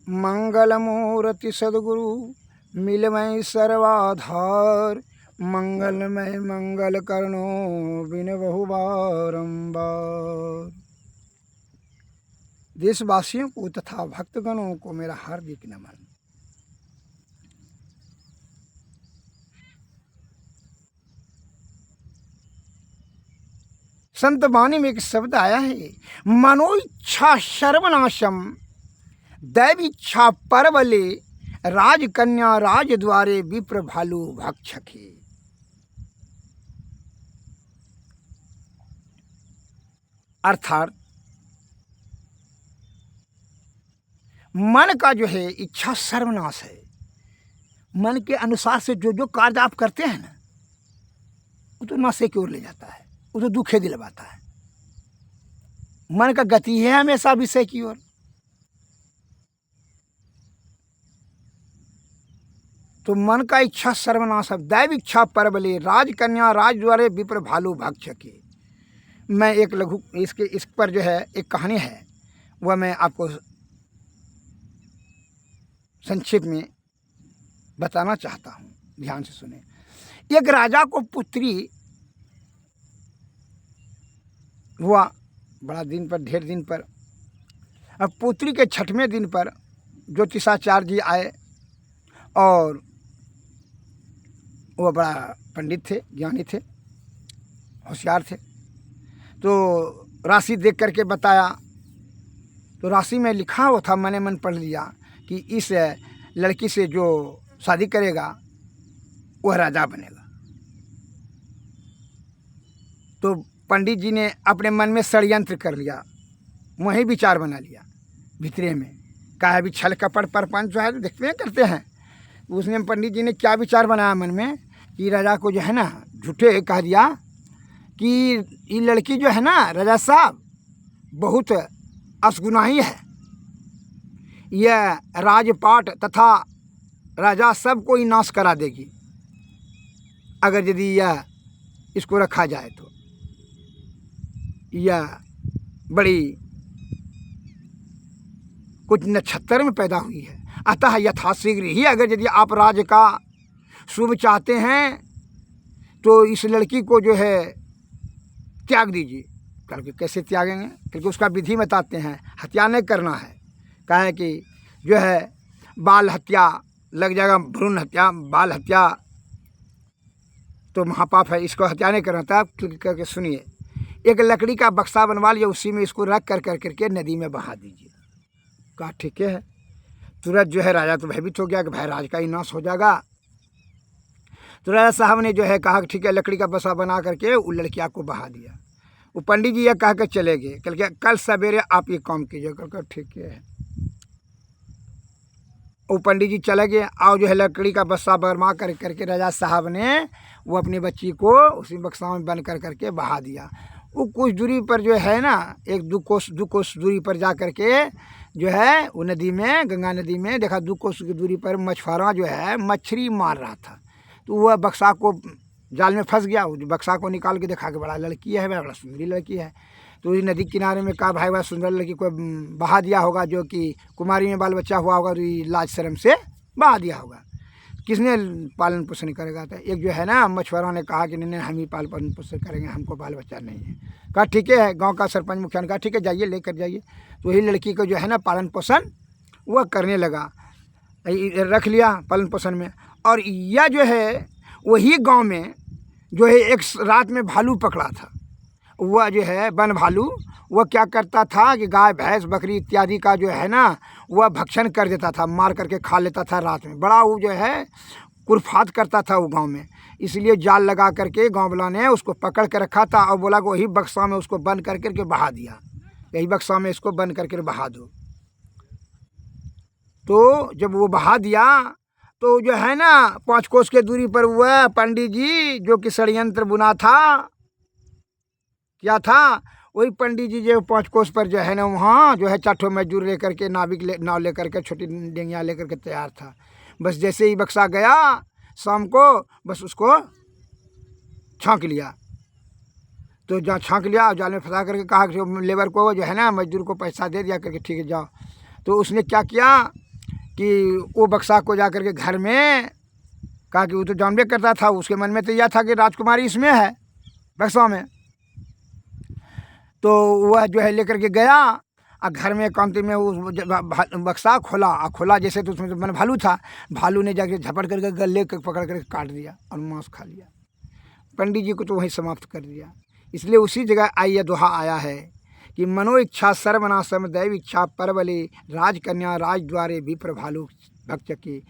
मंगल मूर्ति सद्गुरु मिलमय सर्वाधार, मंगलमय मंगल करनो बिन बहु बारंबार। देशवासियों को तथा भक्तगणों को मेरा हार्दिक नमन। संत वाणी में एक शब्द आया है, मनोइच्छा सर्वनाशम दैवीच्छा परबले, राजकन्या राजद्वारे विप्र भालू भक्षके। अर्थात मन का जो है इच्छा सर्वनाश है। मन के अनुसार से जो जो कार्य आप करते हैं ना, वो तो नशे की ओर ले जाता है, वो तो दुखे दिलवाता है। मन का गति है हमेशा विषय की ओर। तो मन का इच्छा सर्वनाश है, दैव इच्छा परबले, राजकन्या राजद्वारे विप्र भालू भक्षके। मैं एक लघु इस पर जो है एक कहानी है, वह मैं आपको संक्षेप में बताना चाहता हूँ, ध्यान से सुने। एक राजा को पुत्री हुआ, बड़ा दिन पर, ढेर दिन पर। अब पुत्री के 6वें दिन पर ज्योतिषाचार्य जी आए और वह बड़ा पंडित थे, ज्ञानी थे, होशियार थे। तो राशि देख करके बताया, तो राशि में लिखा हुआ था, मैंने मन पढ़ लिया कि इस लड़की से जो शादी करेगा वह राजा बनेगा। तो पंडित जी ने अपने मन में षड्यंत्र कर लिया, वही विचार बना लिया भीतरे में। कहा अभी छल कपट परपंच जो है तो देखते हैं करते हैं। उसने पंडित जी ने क्या विचार बनाया मन में कि राजा को जो है ना झूठे कह दिया कि ये लड़की जो है ना राजा साहब बहुत असगुनाही है, यह राजपाट तथा राजा सब को ही नाश करा देगी अगर यदि यह इसको रखा जाए तो। यह बड़ी कुछ नक्षत्र में पैदा हुई है, अतः यथाशीघ्र ही अगर यदि आप राज्य का शुभ चाहते हैं तो इस लड़की को जो है त्याग दीजिए। करके कैसे त्यागेंगे, क्योंकि उसका विधि बताते हैं, हत्या नहीं करना है। कहा है कि जो है बाल हत्या लग जाएगा, भ्रूण हत्या, बाल हत्या तो महापाप है, इसको हत्या नहीं करना था। करके सुनिए, एक लकड़ी का बक्सा बनवा लिया, उसी में इसको रख कर करके नदी में बहा दीजिए। कहा ठीक है। तुरंत जो है राजा तो भयभीत हो गया कि भाई राज का ही नाश हो जाएगा। तो राजा साहब ने जो है कहा कि ठीक है, लकड़ी का बक्सा बना करके वो लड़किया को बहा दिया। वो पंडित जी यह कह कर चले गए, कल के कल सवेरे आप ये काम कीजिए। कल ठीक है। वो पंडित जी चले गए और जो है लकड़ी का बक्सा बरमा करके राजा साहब ने वो अपनी बच्ची को उसी बक्सा में बंद करके बहा दिया। वो कुछ दूरी पर जो है ना, एक दो कोस दूरी पर जा करके जो है वो नदी में, गंगा नदी में देखा 2 कोस की दूरी पर मछुआरा जो है मछली मार रहा था। तो वह बक्सा को जाल में फंस गया। वो बक्सा को निकाल के देखा कि बड़ा लड़की है, बड़ा सुंदरी लड़की है। तो इस नदी किनारे में कहा भाई वह सुंदर लड़की को बहा दिया होगा, जो कि कुमारी में बाल बच्चा हुआ होगा, तो ये लाज शर्म से बहा दिया होगा। किसने पालन पोषण करेगा? तो एक जो है ना मछुआरा ने कहा कि नहीं हम ही पालन पोषण करेंगे, हमको बाल बच्चा नहीं है। कहा ठीक है। गांव का सरपंच मुखिया ने कहा ठीक है जाइए लेकर जाइए। तो वही लड़की को जो है ना पालन पोषण वह करने लगा, रख लिया पालन पोषण में। और यह जो है वही गांव में जो है एक रात में भालू पकड़ा था। वह जो है वन भालू, वह क्या करता था कि गाय भैंस बकरी इत्यादि का जो है ना वह भक्षण कर देता था, मार करके खा लेता था रात में। बड़ा वो जो है कुरफात करता था वो गांव में। इसलिए जाल लगा करके गांव वालों ने उसको पकड़ के रखा था और बोला कि वही बक्सा में उसको बंद करके बहा दिया, यही बक्सा में इसको बंद करके बहा दो। तो जब वो बहा दिया तो जो है ना 5 कोस के दूरी पर वह पंडित जी जो कि षड्यंत्र बुना था, क्या था, वही पंडित जी जो 5 कोस पर जो है ना वहाँ जो है 4 मजदूर लेकर के नाव लेकर के छोटी डेंगिया लेकर के तैयार था। बस जैसे ही बक्सा गया शाम को बस उसको छांक लिया। तो जहाँ छांक लिया और जाल में फंसा करके कहा कि लेबर को जो है ना मजदूर को पैसा दे दिया करके ठीक है जाओ। तो उसने क्या किया कि वो बक्सा को जा कर के घर में कहा कि वो तो जानबे करता था, उसके मन में तो यह था कि राजकुमारी इसमें है बक्सा में। तो वह जो है लेकर के गया और घर में कांति में उस बक्सा खोला और खोला जैसे, तो उसमें तो मन भालू था, भालू ने जाके झपट करके गले के पकड़ कर काट दिया और मांस खा लिया। पंडित जी को तो वहीं समाप्त कर दिया। इसलिए उसी जगह आइए दोहा आया है कि मनो इच्छा सर्वनाशम दैव इच्छा परबले राजकन्या राजद्वारे विप्र भालू भक्त की।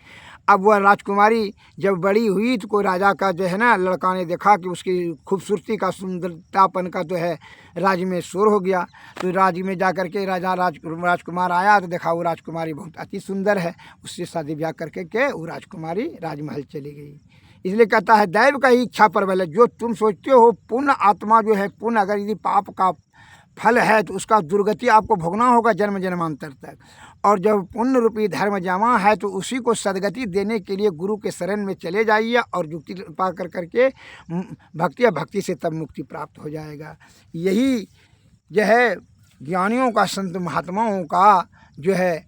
अब वह राजकुमारी जब बड़ी हुई तो कोई राजा का जो है ना लड़का ने देखा कि उसकी खूबसूरती का सुंदरतापन का जो है राज्य में शोर हो गया। तो राज्य में जा कर के राजकुमार आया तो देखा वो राजकुमारी बहुत अति सुंदर है, उससे शादी ब्याह करके के वो राजकुमारी राजमहल चली गई। इसलिए कहता है दैव का ही इच्छा पर बल है। जो तुम सोचते हो पुण्य आत्मा जो है, पुण्य अगर यदि पाप का फल है तो उसका दुर्गति आपको भोगना होगा जन्म जन्मांतर तक। और जब पुण्य रूपी धर्म जमा है तो उसी को सदगति देने के लिए गुरु के शरण में चले जाइए और युक्ति पा कर करके भक्ति या भक्ति से तब मुक्ति प्राप्त हो जाएगा। यही जो है ज्ञानियों का, संत महात्माओं का जो है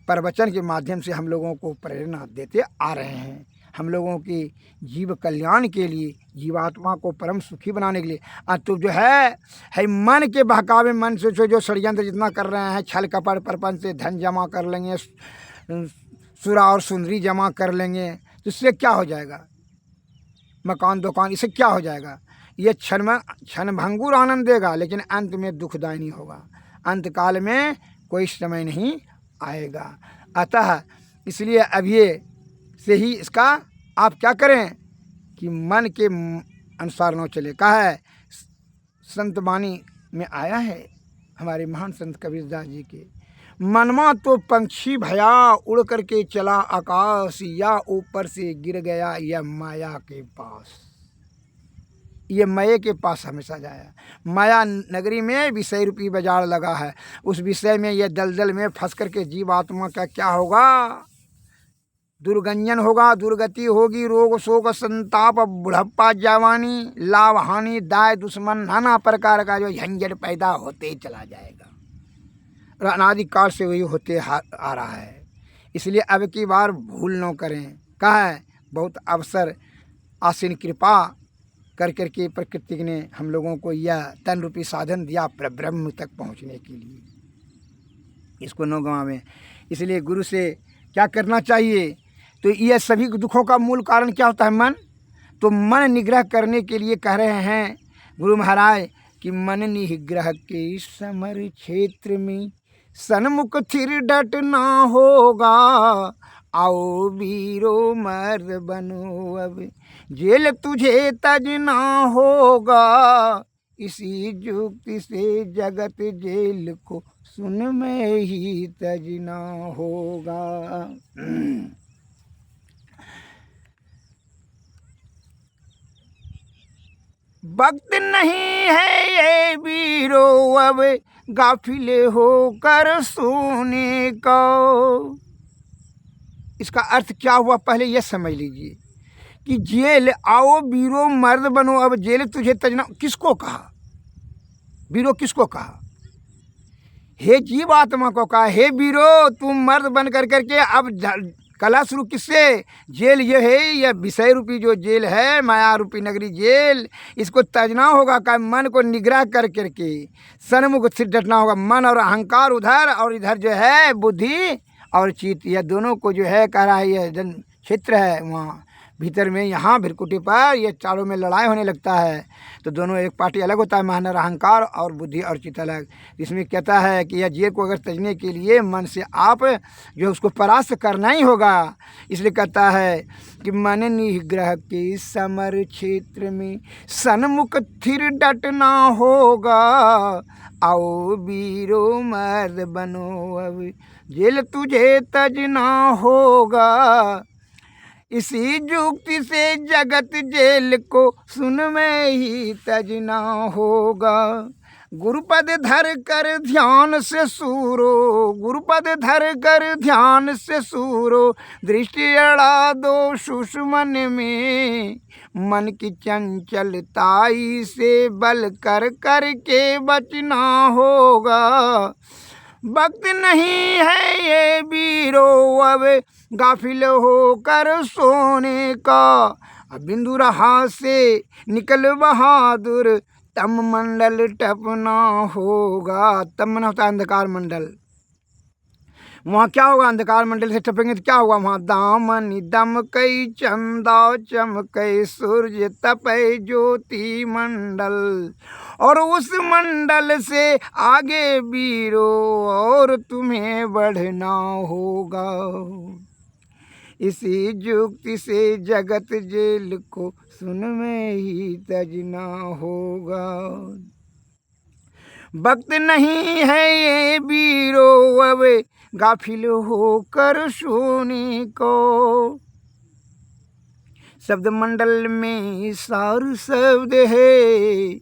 प्रवचन के माध्यम से हम लोगों को प्रेरणा देते आ रहे हैं, हम लोगों की जीव कल्याण के लिए, जीवात्मा को परम सुखी बनाने के लिए। तो जो है मन के बहकावे, मन से जो षड्यंत्र जितना कर रहे हैं, छल कपट प्रपंच से धन जमा कर लेंगे, सुरा और सुंदरी जमा कर लेंगे, तो इससे क्या हो जाएगा? मकान दुकान, इससे क्या हो जाएगा? ये क्षण भंगुर आनंद देगा लेकिन अंत में दुखदायी होगा। अंत काल में कोई समय नहीं आएगा। अतः इसलिए अभी से ही इसका आप क्या करें कि मन के अनुसार न चले। कहा है संत वाणी में आया है हमारे महान संत कबीरदास जी के, मनमा तो पंछी भया उड़ करके चला आकाश, या ऊपर से गिर गया यह माया के पास। ये माया के पास हमेशा जाया। माया नगरी में विषय रूपी बाजार लगा है, उस विषय में ये दलदल में फंस करके जीवात्मा का क्या होगा? दुर्गंजन होगा, दुर्गति होगी, रोग शोक संताप, बुढ़प्पा जवानी, लाभ हानि, दाय दुश्मन, नाना प्रकार का जो झंझट पैदा होते ही चला जाएगा। अनादिकाल से वही होते आ रहा है। इसलिए अब की बार भूल न करें। कहा है बहुत अवसर आसीन कृपा कर करके प्रकृति ने हम लोगों को यह तन रूपी साधन दिया ब्रह्म तक पहुँचने के लिए, इसको न गंवावें। इसलिए गुरु से क्या करना चाहिए? तो यह सभी दुखों का मूल कारण क्या होता है? मन। तो मन निग्रह करने के लिए कह रहे हैं गुरु महाराज कि मन निग्रह के समर क्षेत्र में सन्मुख थिर डटना होगा, आओ वीरो मर्द बनो अब जेल तुझे तजना होगा, इसी जुक्ति से जगत जेल को सुन में ही तजना होगा। वक्त नहीं है ये वीरो अब गाफिले होकर सोने का। इसका अर्थ क्या हुआ पहले यह समझ लीजिए कि जेल आओ वीरो मर्द बनो अब जेल तुझे तजना, किसको कहा? वीरो किसको कहा? हे जीवात्मा को कहा, हे वीरो तुम मर्द बन कर करके अब कला शुरू किससे? जेल ये है, यह विषय रूपी जो जेल है, माया रूपी नगरी जेल, इसको तजना होगा। का मन को निग्रह कर करके सन्मुख से डटना होगा। मन और अहंकार उधर और इधर जो है बुद्धि और चित्त, यह दोनों को जो है कह रहा है यह जन क्षेत्र है वहाँ भीतर में, यहाँ भृकुटी पर ये चारों में लड़ाई होने लगता है। तो दोनों एक पार्टी अलग होता है, मन और अहंकार और बुद्धि और चित्त अलग। इसमें कहता है कि यह जेल को अगर तजने के लिए मन से आप जो उसको परास्त करना ही होगा। इसलिए कहता है कि मन निग्रह के समर क्षेत्र में सन्मुख थिर डटना होगा, आओ वीरो मर्द बनो अब जेल तुझे तजना होगा, इसी जुक्ति से जगत जेल को सुन में ही तजना होगा। गुरुपद धर कर ध्यान से सूरो, गुरुपद धर कर ध्यान से सूरो, दृष्टि अड़ा दो सुषुमन में, मन की चंचलताई से बल कर कर के बचना होगा। वक्त नहीं है ये भी बीरो अब गाफिल हो कर सोने का। अब बिंदु रहा से निकल बहादुर, तम मंडल टपना होगा। तम मन होता है अंधकार मंडल। वहाँ क्या होगा, अंधकार मंडल से टपेंगे तो क्या होगा वहाँ, दामन दम कई चंदा चमकई सूर्य तपय ज्योति मंडल। और उस मंडल से आगे वीरो और तुम्हें बढ़ना होगा। इसी युक्ति से जगत जेल को सुन में ही तजना होगा। वक्त नहीं है ये वीरो अब गाफिल होकर सोने को। शब्द मंडल में सार शब्द है,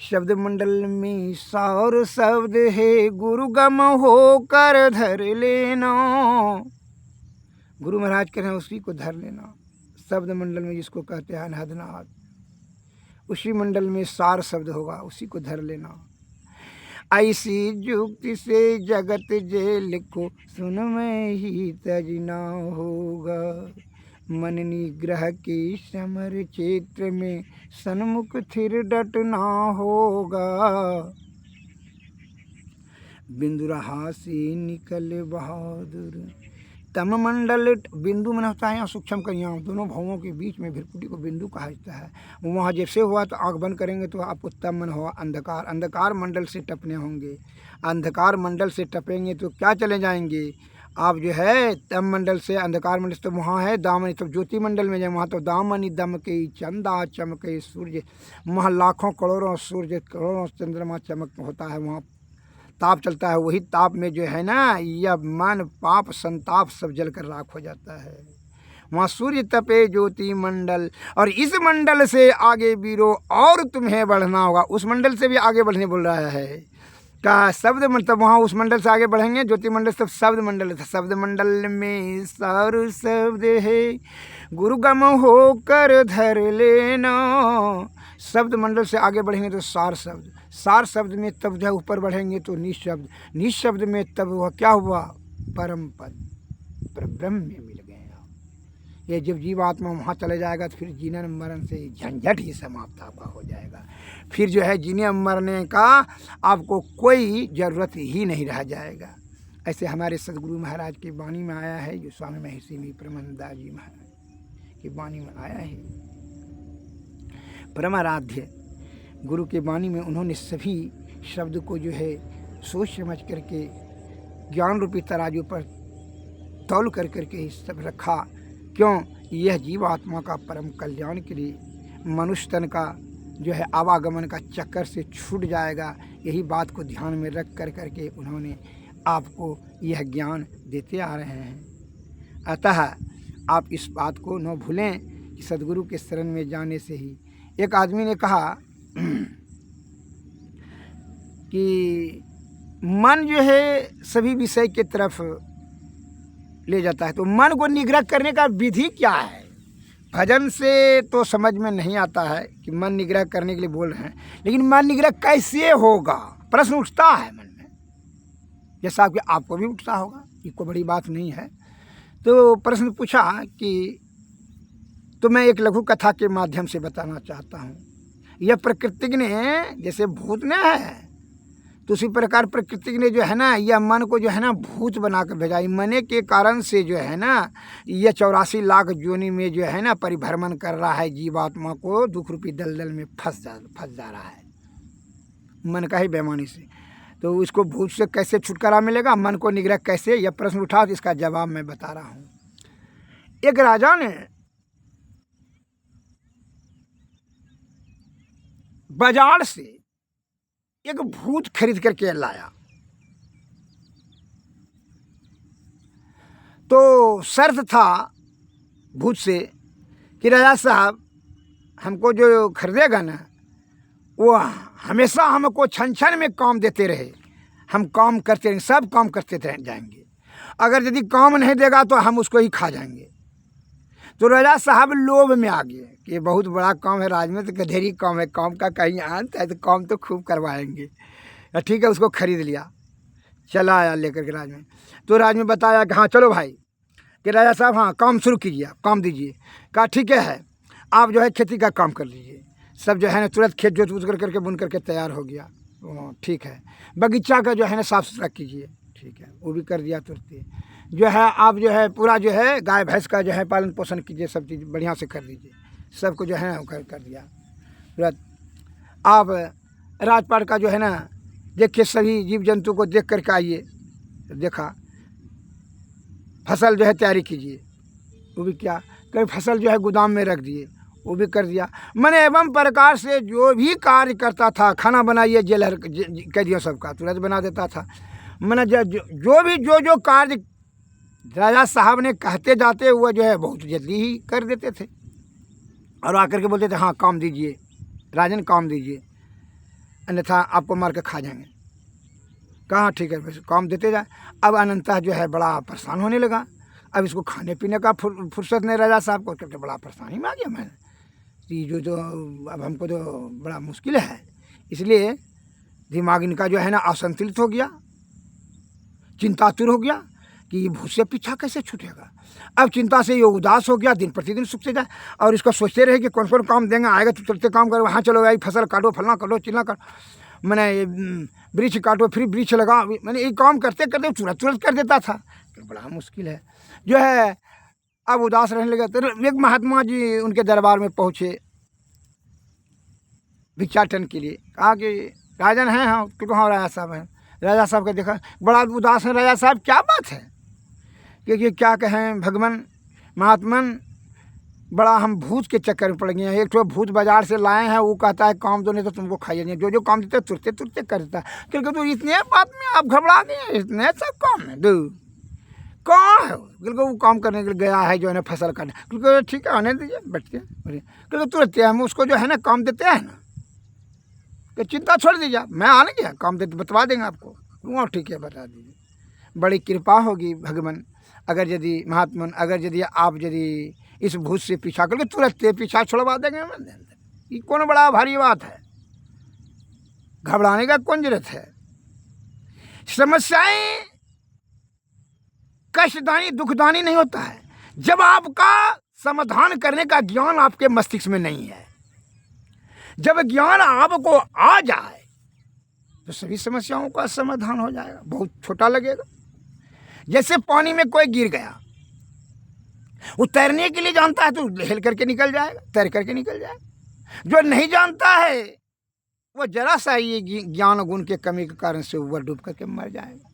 शब्द मंडल में सार शब्द है, गुरु गम होकर धर लेना। गुरु महाराज कह रहे हैं उसी को धर लेना। शब्द मंडल में जिसको कहते हैं अनहदनाथ, उसी मंडल में सार शब्द होगा, उसी को धर लेना। ऐसी युक्ति से जगत जेल को सुन में ही तजना होगा। मन निग्रह के समर क्षेत्र में सन्मुख थिर डटना होगा। बिंदु रहा से निकल बहादुर, तम मंडल। बिंदु मन होता है यहाँ सूक्ष्म का, यहाँ दोनों भावों के बीच में भ्रिकुटी को बिंदु कहा जाता है। वहाँ जैसे हुआ तो आंख बंद करेंगे तो आपको तम मन हुआ अंधकार, अंधकार मंडल से टपने होंगे। अंधकार मंडल से टपेंगे तो क्या चले जाएंगे आप जो है तम मंडल से, अंधकार मंडल से तो वहाँ है दामन, तो ज्योति मंडल में जाए वहाँ तो दामन दम के चंदा चमके सूर्य, वहाँ लाखों करोड़ों सूर्य करोड़ों चंद्रमा चमक होता है, वहाँ ताप चलता है। वही ताप में जो है ना यह मन पाप संताप सब जलकर राख हो जाता है। वहाँ सूर्य तपे ज्योति मंडल। और इस मंडल से आगे वीरो और तुम्हें बढ़ना होगा। उस मंडल से भी आगे बढ़ने बोल रहा है का शब्द मतलब वहाँ उस मंडल से आगे बढ़ेंगे। ज्योति मंडल सब शब्द मंडल है, शब्द मंडल में सार शब्द है, गुरु गम होकर धर लेना। शब्द मंडल से आगे बढ़ेंगे तो सार शब्द, सार शब्द में तब जो ऊपर बढ़ेंगे तो निशब्द, निशब्द में तब वह क्या हुआ परम पद, पर ब्रह्म में मिल गए। ये जब जीवात्मा वहाँ चले जाएगा तो फिर जीने मरण से झंझट ही समाप्त आपका हो जाएगा। फिर जो है जीने मरने का आपको कोई ज़रूरत ही नहीं रह जाएगा। ऐसे हमारे सदगुरु महाराज की वाणी में आया है, जो स्वामी महर्षि परमानंद जी महाराज की वाणी में आया है। परमाराध्य गुरु के वाणी में उन्होंने सभी शब्द को जो है सोच समझ करके ज्ञान रूपी तराजू पर तौल कर करके सब रखा। क्यों, यह जीवात्मा का परम कल्याण के लिए मनुष्य तन का जो है आवागमन का चक्कर से छूट जाएगा। यही बात को ध्यान में रख कर करके उन्होंने आपको यह ज्ञान देते आ रहे हैं। अतः आप इस बात को न भूलें कि सदगुरु के शरण में जाने से ही। एक आदमी ने कहा कि मन जो है सभी विषय की तरफ ले जाता है, तो मन को निग्रह करने का विधि क्या है। भजन से तो समझ में नहीं आता है कि मन निग्रह करने के लिए बोल रहे हैं, लेकिन मन निग्रह कैसे होगा प्रश्न उठता है मन में, जैसा कि आपको भी उठता होगा, ये कोई बड़ी बात नहीं है। तो प्रश्न पूछा कि तो मैं एक लघु कथा के माध्यम से बताना चाहता हूँ। यह प्रकृति ने जैसे भूत ने है, तो उसी प्रकार प्रकृति ने जो है ना यह मन को जो है ना भूत बना कर भेजा। मने के कारण से जो है ना यह 84 लाख योनि में जो है ना परिभ्रमण कर रहा है, जीवात्मा को दुख रूपी दलदल में फंस जा रहा है मन का ही बेईमानी से। तो उसको भूत से कैसे छुटकारा मिलेगा, मन को निग्रह कैसे, यह प्रश्न उठा, तो इसका जवाब मैं बता रहा हूँ। एक राजा ने बाजार से एक भूत खरीद करके लाया। तो शर्त था भूत से कि राजा साहब हमको जो खरीदेगा ना वो हमेशा हमको छन छन में काम देते रहे, हम काम करते रहेंगे, सब काम करते जाएंगे। अगर यदि काम नहीं देगा तो हम उसको ही खा जाएंगे। तो राजा साहब लोभ में आ गए कि बहुत बड़ा काम है, राज में तो गधेरी काम है, काम का कहीं अंत है, तो काम तो खूब करवाएंगे। ठीक है, उसको खरीद लिया। चला आया लेकर के राज में। तो राज में बताया कि हाँ चलो भाई कि राजा साहब हाँ काम शुरू कीजिए, आप काम दीजिए। कहा ठीक है आप जो है खेती का काम कर लीजिए। सब जो है ना तुरंत खेत जोत वूत करके बुन करके तैयार हो गया। ठीक है बगीचा का जो है ना साफ़ सुथरा कीजिए। ठीक है वो भी कर दिया तुरंत। जो है आप जो है पूरा जो है गाय भैंस का जो है पालन पोषण कीजिए, सब चीज़ बढ़िया से कर दीजिए। सबको जो है ना कर दिया तुरंत। आप राजपाट का जो है ना देखिए सभी जीव जंतु को देख करके आइए। देखा फसल जो है तैयारी कीजिए, वो भी क्या कहीं फसल जो है गोदाम में रख दिए, वो भी कर दिया। मैंने एवं प्रकार से जो भी कार्य करता था, खाना बनाइए जेलर कैदियों सबका तुरंत बना देता था। मैंने जो कार्य राजा साहब ने कहते जाते हुए जो है बहुत जल्दी ही कर देते थे और आकर के बोलते थे हाँ काम दीजिए राजन, काम दीजिए, अन्यथा आपको मार के खा जाएंगे। कहाँ ठीक है बस काम देते जाए। अब अनंतः जो है बड़ा परेशान होने लगा। अब इसको खाने पीने का फुर्सत नहीं राजा साहब को, कहते बड़ा परेशानी में आ गया मैं, जो अब हमको तो बड़ा मुश्किल है। इसलिए दिमाग इनका जो है ना असंतुलित हो गया, चिंतातुर हो गया कि ये भूत से पीछा कैसे छूटेगा। अब चिंता से ये उदास हो गया, दिन प्रतिदिन सूखते जाए और इसको सोचते रहे कि कौन कौन काम देंगे, आएगा तो तुरंत काम करो, वहाँ चलो भाई फसल काटो, फलना करो, चिल्ला करो, मैंने वृक्ष काटो फिर वृक्ष लगा, मैंने ये काम करते करते तुरंत कर देता था। तो बड़ा मुश्किल है जो है। अब उदास रहने लगे तो एक महात्मा जी उनके दरबार में पहुँचे भिक्षाटन के लिए। कहा कि राजन हैं हाँ, क्योंकि हाँ राजा साहब हैं। राजा साहब को देखा बड़ा उदास है। राजा साहब क्या बात है? क्योंकि क्या कहें भगवान महात्मन, बड़ा हम भूत के चक्कर में पड़ गए हैं। एक तो भूत बाजार से लाए हैं, वो कहता है काम दो नहीं तो तुमको खाइए नहीं, जो काम देते तुरते तुरते कर देता है। क्योंकि तो इतने बात में आप घबरा गए, इतने सब काम है दो कौन है? क्योंकि वो काम करने के लिए गया है जो है ना फसल काटने, क्योंकि ठीक है आने दीजिए बैठते हैं, क्योंकि तुरंत हम उसको जो है ना काम देते हैं ना कि चिंता छोड़ दीजिए, मैं आने गया काम देते बतवा देंगे आपको। वो ठीक है बता दीजिए, बड़ी कृपा होगी भगवान अगर यदि महात्मन अगर यदि आप यदि इस भूत से पीछा करके तुरंत पीछा छुड़वा देंगे। ये कौन बड़ा भारी बात है, घबराने का कौन जरूरत है। समस्याएं कष्टदानी दुखदानी नहीं होता है जब आपका समाधान करने का ज्ञान आपके मस्तिष्क में नहीं है। जब ज्ञान आपको आ जाए तो सभी समस्याओं का समाधान हो जाएगा। बहुत छोटा लगेगा, जैसे पानी में कोई गिर गया, वो तैरने के लिए जानता है तो हेल करके निकल जाएगा, तैर करके निकल जाएगा। जो नहीं जानता है वो जरा सा ये ज्ञान गुण के कमी के कारण से वो डूब करके मर जाएगा।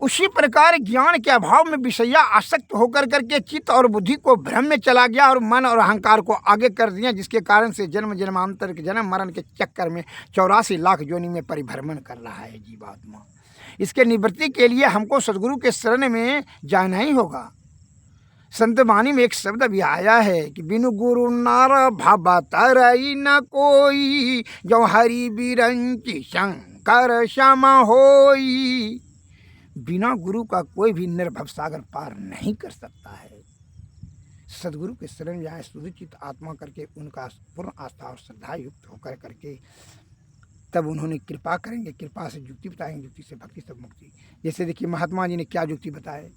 उसी प्रकार ज्ञान के अभाव में विषया आसक्त होकर करके चित्त और बुद्धि को भ्रम में चला गया और मन और अहंकार को आगे कर दिया, जिसके कारण से जन्म जन्मांतर के जन्म मरण के चक्कर में 84 लाख योनि में परिभ्रमण कर रहा है जीवात्मा। इसके निवृत्ति के लिए हमको सदगुरु के शरण में जाना ही होगा। संत वाणी में एक शब्द भी आया है कि बिनु गुरु नार भवतरई न कोई, जो हरि बिरंची शंकर क्षमा होई। बिना गुरु का कोई भी निर्भव सागर पार नहीं कर सकता है। सदगुरु के शरण जाए सुचित आत्मा करके, उनका पूर्ण आस्था और श्रद्धा युक्त होकर करके तब उन्होंने कृपा करेंगे, कृपा से युक्ति बताएंगे, युक्ति से भक्ति सब मुक्ति। जैसे देखिए महात्मा जी ने क्या युक्ति बताए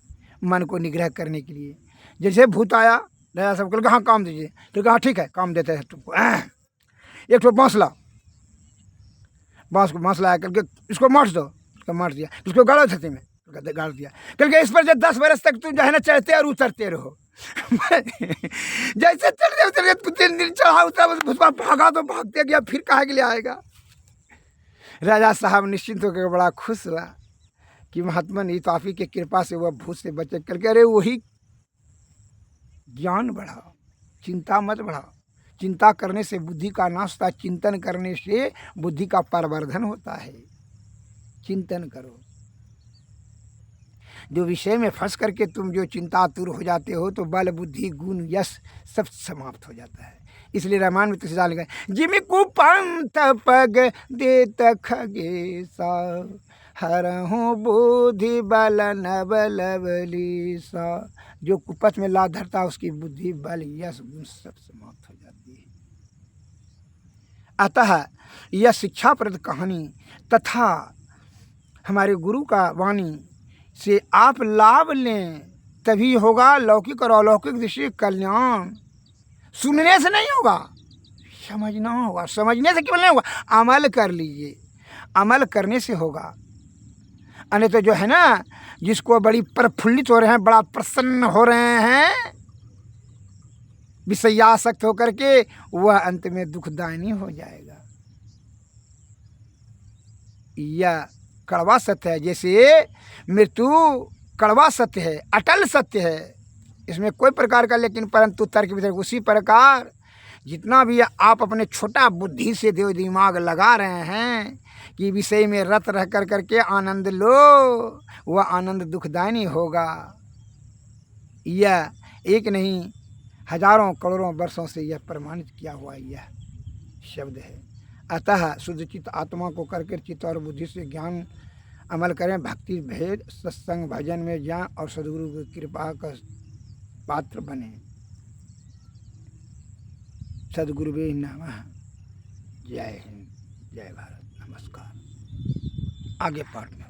मन को निग्रह करने के लिए। जैसे भूत आया राजा सब कल हाँ काम दीजिए, तो कहा ठीक है काम देते हैं तुमको। एक तो बाँस लाओ, बाँस लाया करके इसको मार दो, उसको मार दिया, उसको गाड़ो छाती में, गाड़ दिया। क्योंकि इस पर जब 10 बरस तक तुम जो है ना चढ़ते और उतरते रहो। जैसे चढ़ते उतरते 3 दिन चढ़ा उतरा भागा तो भागते गया, फिर कहाँ के लिए आएगा। राजा साहब निश्चिंत होकर बड़ा खुश हुआ कि महात्मन ये तो आप ही की कृपा से वह भूत से बचे करके। अरे वही ज्ञान बढ़ाओ, चिंता मत बढ़ाओ। चिंता करने से बुद्धि का नाश होता है, चिंतन करने से बुद्धि का परिवर्धन होता है। चिंतन करो, जो विषय में फंस करके तुम जो चिंतातुर हो जाते हो तो बल बुद्धि गुण यश सब समाप्त हो जाता है। इसलिए रामायण में तुलसीदास लिखा है जिमि कुपंथ पग देत खगेसा, हरहु बुद्धि बल नबल बलीसा। जो कुपथ में लात धरता है उसकी बुद्धि बल यश गुण सब समाप्त हो जाती है। अतः यह शिक्षाप्रद कहानी तथा हमारे गुरु का वाणी से आप लाभ लें, तभी होगा लौकिक और अलौकिक दृष्टि कल्याण। सुनने से नहीं होगा, समझना होगा। समझने से केवल नहीं होगा, अमल कर लीजिए, अमल करने से होगा। अन्य तो जो है ना, जिसको बड़ी प्रफुल्लित हो रहे हैं, बड़ा प्रसन्न हो रहे हैं विषयासक्त होकर के, वह अंत में दुखदायी हो जाएगा। यह कड़वा सत्य है। जैसे मृत्यु कड़वा सत्य है, अटल सत्य है, इसमें कोई प्रकार का लेकिन परंतु तर्क वितर्क, उसी प्रकार जितना भी आप अपने छोटा बुद्धि से देव दिमाग लगा रहे हैं कि विषय में रत रह कर करके आनंद लो, वह आनंद दुखदायी होगा। यह एक नहीं, हजारों करोड़ों वर्षों से यह प्रमाणित किया हुआ यह शब्द है। अतः शुद्ध चित्त आत्मा को करके चित्त और बुद्धि से ज्ञान अमल करें, भक्ति भेद सत्संग भजन में ज्ञान और सदगुरु की कृपा का पात्र बने। सदगुरुवे नमः। जय हिंद, जय भारत, नमस्कार। आगे पाठ में